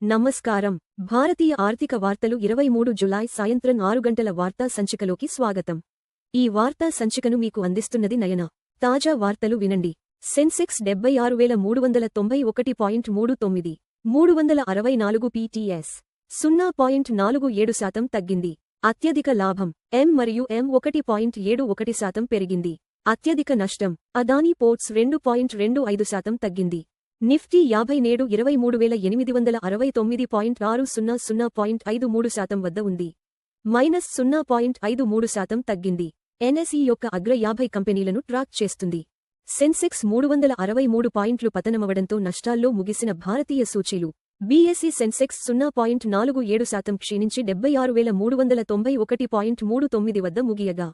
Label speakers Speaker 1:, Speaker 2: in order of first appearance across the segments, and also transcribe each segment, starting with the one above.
Speaker 1: నమస్కారం. భారతీయ ఆర్థిక వార్తలు 23 జులై సాయంత్రం 6 గంటల వార్తా సంచికలోకి స్వాగతం. ఈ వార్తా సంచికను మీకు అందిస్తున్నది నయన. తాజా వార్తలు వినండి. సెన్సెక్స్ 76,391.39, 364 pts, 0.47% తగ్గింది. అత్యధిక లాభం ఎం మరియు ఎం 1.71% పెరిగింది. అత్యధిక నష్టం అదానీ పోర్ట్స్ 2.25% తగ్గింది. నిఫ్టీ 50 నేడు 23,869.600.53% వద్ద ఉంది. -0.53% తగ్గింది. ఎన్ఎస్ఈ యొక్క అగ్ర 50 కంపెనీలను ట్రాక్ చేస్తుంది. సెన్సెక్స్ 363 పాయింట్లు పతనమవడంతో నష్టాల్లో ముగిసిన భారతీయ సూచీలు. బీఎస్ఈ సెన్సెక్స్ 0.47% క్షీణించి 76,391.39 వద్ద ముగియగా,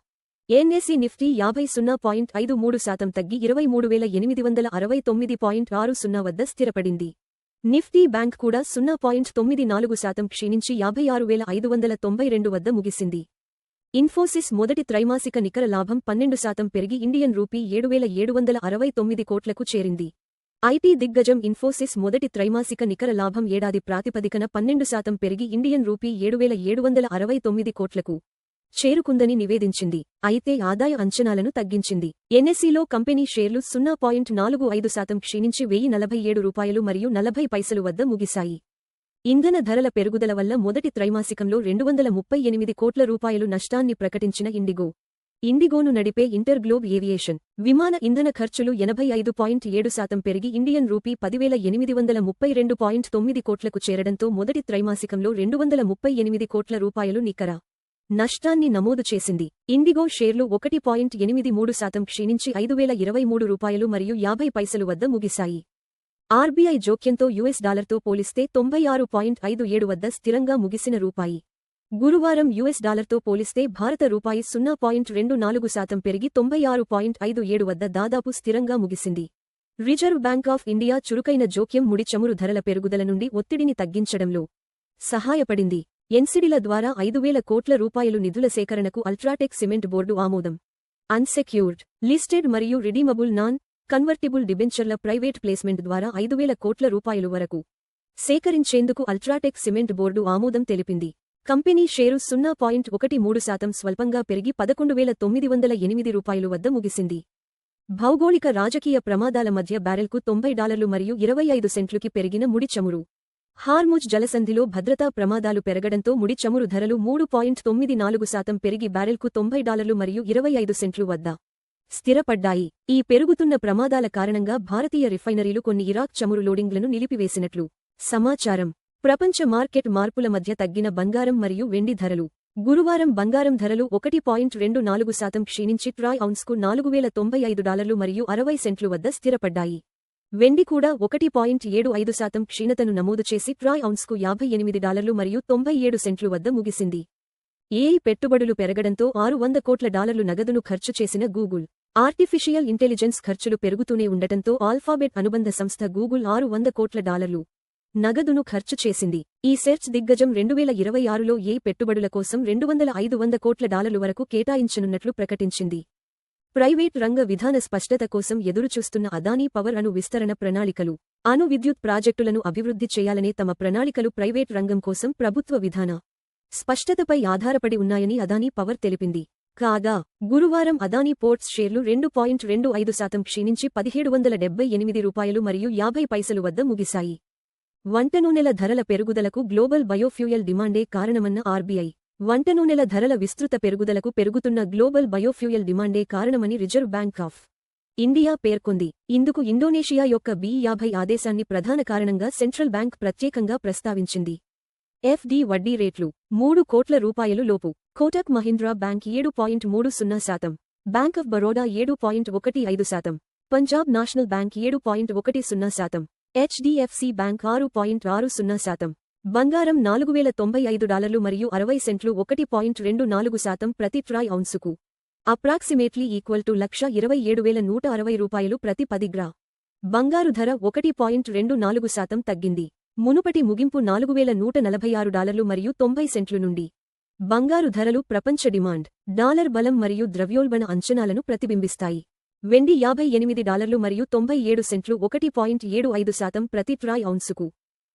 Speaker 1: ఎన్ఎస్ఈ నిఫ్టీ 50 0.53% తగ్గి 23,869.60 వద్ద స్థిరపడింది. నిఫ్టీ బ్యాంక్ కూడా 0.94% క్షీణించి 56,592 వద్ద ముగిసింది. ఇన్ఫోసిస్ మొదటి త్రైమాసిక నికర లాభం 12% పెరిగి ఇండియన్ రూపీ 7,769 కోట్లకు చేరింది. ఐటీ దిగ్గజం ఇన్ఫోసిస్ మొదటి త్రైమాసిక నికర లాభం ఏడాది ప్రాతిపదికన 12% పెరిగి ఇండియన్ రూపీ 7,769 కోట్లకు చేరుకుందని నివేదించింది. అయితే ఆదాయ అంచనాలను తగ్గించింది. ఎన్ఎస్ఈలో కంపెనీ షేర్లు 0.45% క్షీణించి ₹1,047 మరియు 40 పైసలు వద్ద ముగిశాయి. ఇంధన ధరల పెరుగుదల వల్ల మొదటి త్రైమాసికంలో ₹238 కోట్ల నష్టాన్ని ప్రకటించిన ఇండిగోను నడిపే ఇంటర్గ్లోబ్ ఏవియేషన్ విమాన ఇంధన ఖర్చులు 85.7% పెరిగి ఇండియన్ రూపీ 10,832.9 కోట్లకు చేరడంతో మొదటి త్రైమాసికంలో ₹238 కోట్ల నికర నష్టాన్ని నమోదు చేసింది. ఇండిగో షేర్లు 1.83% క్షీణించి ₹5,023 మరియు 50 పైసలు వద్ద ముగిశాయి. ఆర్బీఐ జోక్యంతో యుఎస్ డాలర్తో పోలిస్తే 96.57 వద్ద స్థిరంగా ముగిసిన రూపాయి. గురువారం యుఎస్ డాలర్తో పోలిస్తే భారత రూపాయి 0.24% పెరిగి 96.57 వద్ద దాదాపు స్థిరంగా ముగిసింది. రిజర్వ్ బ్యాంక్ ఆఫ్ ఇండియా చురుకైన జోక్యం ముడి చమురు ధరల పెరుగుదల నుండి ఒత్తిడిని తగ్గించడంలో సహాయపడింది. ఎన్సిడిల ద్వారా 5,000 కోట్ల నిధుల సేకరణకు అల్ట్రాటెక్ సిమెంట్ బోర్డు ఆమోదం. అన్సెక్యూర్డ్, లిస్టెడ్ మరియు రిడీమబుల్ నాన్ కన్వర్టిబుల్ డిబెంచర్ల ప్రైవేట్ ప్లేస్మెంట్ ద్వారా 5,000 కోట్ల వరకు సేకరించేందుకు అల్ట్రాటెక్ సిమెంట్ బోర్డు ఆమోదం తెలిపింది. కంపెనీ షేరు 0.13% స్వల్పంగా పెరిగి ₹11,908 వద్ద ముగిసింది. భౌగోళిక రాజకీయ ప్రమాదాల మధ్య బ్యారెల్కు $90 మరియు 25 సెంట్లుకి పెరిగిన ముడి చమురు. హార్ముజ్ జలసంధిలో భద్రతా ప్రమాదాలు పెరగడంతో ముడి చమురు ధరలు 3.94% పెరిగి బ్యారెల్కు $90 మరియు 25 సెంట్లు వద్ద స్థిరపడ్డాయి. ఈ పెరుగుతున్న ప్రమాదాల కారణంగా భారతీయ రిఫైనరీలు కొన్ని ఇరాక్ చమురు లోడింగ్లను నిలిపివేసినట్లు సమాచారం. ప్రపంచ మార్కెట్ మార్పుల మధ్య తగ్గిన బంగారం మరియు వెండి ధరలు. గురువారం బంగారం ధరలు 1.24% క్షీణించి ట్రాయ్ ఔన్స్కు $4,095 మరియు 60 సెంట్లు వద్ద స్థిరపడ్డాయి. వెండి కూడా 1.75% క్షీణతను నమోదు చేసి ట్రాయ్ ఔన్స్కు $58 మరియు 97 సెంట్లు వద్ద ముగిసింది. ఏఐ పెట్టుబడులు పెరగడంతో $600 కోట్ల నగదును ఖర్చు చేసిన గూగుల్. ఆర్టిఫిషియల్ ఇంటెలిజెన్స్ ఖర్చులు పెరుగుతూనే ఉండటంతో ఆల్ఫాబెట్ అనుబంధ సంస్థ గూగుల్ $600 కోట్ల నగదును ఖర్చు చేసింది. ఈ సెర్చ్ దిగ్గజం 2026లో ఏఐ పెట్టుబడుల కోసం $200-500 కోట్ల వరకు కేటాయించనున్నట్లు ప్రకటించింది. ప్రైవేట్ రంగ విధాన స్పష్టత కోసం ఎదురుచూస్తున్న అదానీ పవర్ అణు విస్తరణ ప్రణాళికలు. అణు విద్యుత్ ప్రాజెక్టులను అభివృద్ధి చేయాలనే తమ ప్రణాళికలు ప్రైవేట్ రంగం కోసం ప్రభుత్వ విధాన స్పష్టతపై ఆధారపడి ఉన్నాయని అదానీ పవర్ తెలిపింది. కాగా గురువారం అదానీ పోర్ట్స్ షేర్లు 2.25% క్షీణించి ₹1,778 మరియు 50 పైసలు వద్ద ముగిశాయి. వంటనూనెల ధరల పెరుగుదలకు గ్లోబల్ బయోఫ్యూయల్ డిమాండే కారణమన్న ఆర్బీఐ. వంటనూనెల ధరల విస్తృత పెరుగుదలకు పెరుగుతున్న గ్లోబల్ బయోఫ్యూయల్ డిమాండే కారణమని రిజర్వ్ బ్యాంక్ ఆఫ్ ఇండియా పేర్కొంది. ఇందుకు ఇండోనేషియా యొక్క B50 ఆదేశాన్ని ప్రధాన కారణంగా సెంట్రల్ బ్యాంక్ ప్రత్యేకంగా ప్రస్తావించింది. ఎఫ్డి వడ్డీ రేట్లు ₹3 కోట్ల లోపు. Kotak Mahindra bank 7.30%, bank of Baroda 7.15%, Punjab national bank 7.10%, HDFC bank 6.60%. బంగారం $4,095 మరియు 60 సెంట్లు 1.24% ప్రతి ట్రాయ్ ఔన్సుకు. అప్రాక్సిమేట్లీ ఈక్వల్ టు ₹127,160 ప్రతి 10 గ్రా. బంగారు ధర 1.24% తగ్గింది. మునుపటి ముగింపు $4,146 మరియు 90 సెంట్లు నుండి. బంగారు ధరలు ప్రపంచ డిమాండ్, డాలర్ బలం మరియు ద్రవ్యోల్బణ అంచనాలను ప్రతిబింబిస్తాయి. వెండి $58 మరియు 97 సెంట్లు 1.75% ప్రతి ట్రాయ్ ఔన్సుకు.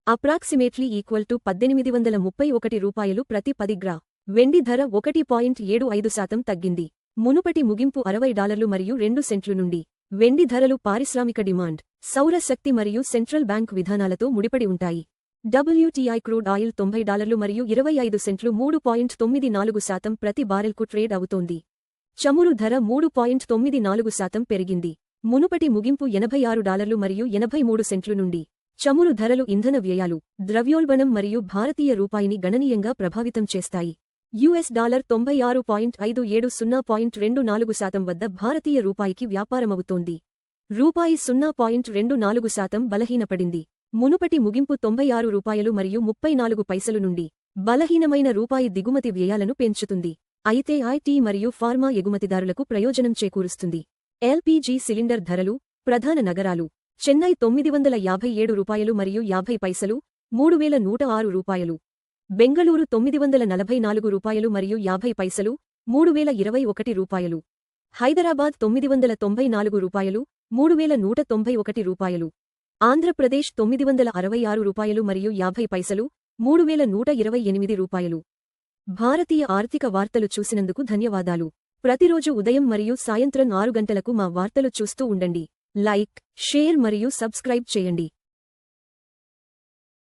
Speaker 1: అప్రాక్సిమేట్లీ ఈక్వల్ టు 1831 రూపాయలు ప్రతి 10 గ్రా. వెండి ధర 1.75% తగ్గింది. మునుపటి ముగింపు $60 మరియు 2 సెంట్లు నుండి. వెండి ధరలు పారిశ్రామిక డిమాండ్, సౌర శక్తి మరియు సెంట్రల్ బ్యాంక్ విధానాలతో ముడిపడి ఉంటాయి. WTI క్రూడ్ ఆయిల్ $90 మరియు 25 సెంట్లు 3.94% ప్రతి బారెల్కు ట్రేడ్ అవుతోంది. చమురు ధర 3.94% పెరిగింది. మునుపటి ముగింపు $86 మరియు 83 సెంట్లు నుండి. చమురు ధరలు ఇంధన వ్యయాలు, ద్రవ్యోల్బణం మరియు భారతీయ రూపాయిని గణనీయంగా ప్రభావితం చేస్తాయి. $96.57 వద్ద భారతీయ రూపాయికి వ్యాపారమవుతోంది. రూపాయి 0.24% బలహీనపడింది. మునుపటి ముగింపు $96 మరియు 34 పైసలు నుండి. బలహీనమైన రూపాయి దిగుమతి వ్యయాలను పెంచుతుంది. అయితే ఐటీ మరియు ఫార్మా ఎగుమతిదారులకు ప్రయోజనం చేకూరుస్తుంది. ఎల్పీజీ సిలిండర్ ధరలు, ప్రధాన నగరాలు: చెన్నై $957 మరియు 50 పైసలు, 3106 రూపాయలు. బెంగళూరు $944 మరియు 50 పైసలు, 3021 రూపాయలు. హైదరాబాద్ $994, 3191 రూపాయలు. ఆంధ్రప్రదేశ్ $966 మరియు 50 పైసలు, 3128 రూపాయలు. భారతీయ ఆర్థిక వార్తలు చూసినందుకు ధన్యవాదాలు. ప్రతిరోజు ఉదయం మరియు సాయంత్రం 6 గంటలకు మా వార్తలు చూస్తూ ఉండండి. లైక్, షేర్ మరియు సబ్స్క్రైబ్ చేయండి.